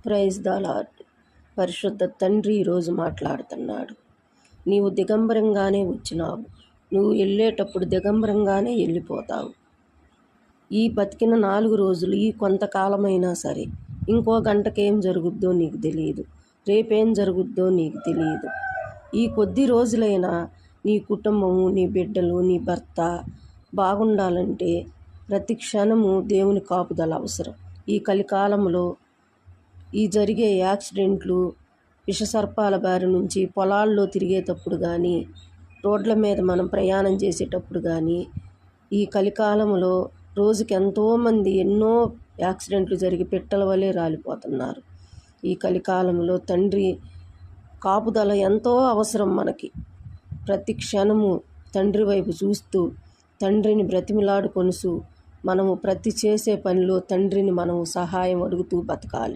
Praise the lord. పరిశుద్ధ తండ్రి ఈరోజు మాట్లాడుతున్నాడు. నీవు దిగంబరంగానే వచ్చినావు, నువ్వు వెళ్ళేటప్పుడు దిగంబరంగానే వెళ్ళిపోతావు. ఈ బతికిన 4 రోజులు, ఈ కొంతకాలమైనా సరే, ఇంకో గంటకేం జరుగుద్దో నీకు తెలియదు, రేపేం జరుగుద్దో నీకు తెలియదు. ఈ కొద్ది రోజులైనా నీ కుటుంబము, నీ బిడ్డలు, నీ భర్త బాగుండాలంటే ప్రతి క్షణము దేవుని కాపుదల అవసరం. ఈ కలికాలంలో ఈ జరిగే యాక్సిడెంట్లు, విషసర్పాల బారి నుంచి, పొలాల్లో తిరిగేటప్పుడు కానీ, రోడ్ల మీద మనం ప్రయాణం చేసేటప్పుడు కానీ, ఈ కలికాలంలో రోజుకి ఎంతోమంది ఎన్నో యాక్సిడెంట్లు జరిగి పిట్టల వలె రాలిపోతున్నారు. ఈ కలికాలంలో తండ్రి కాపుదల ఎంతో అవసరం మనకి. ప్రతి క్షణము తండ్రి వైపు చూస్తూ, తండ్రిని బ్రతిమిలాడుకొనుసు మనము ప్రతి చేసే పనిలో తండ్రిని మనము సహాయం అడుగుతూ బతకాలి.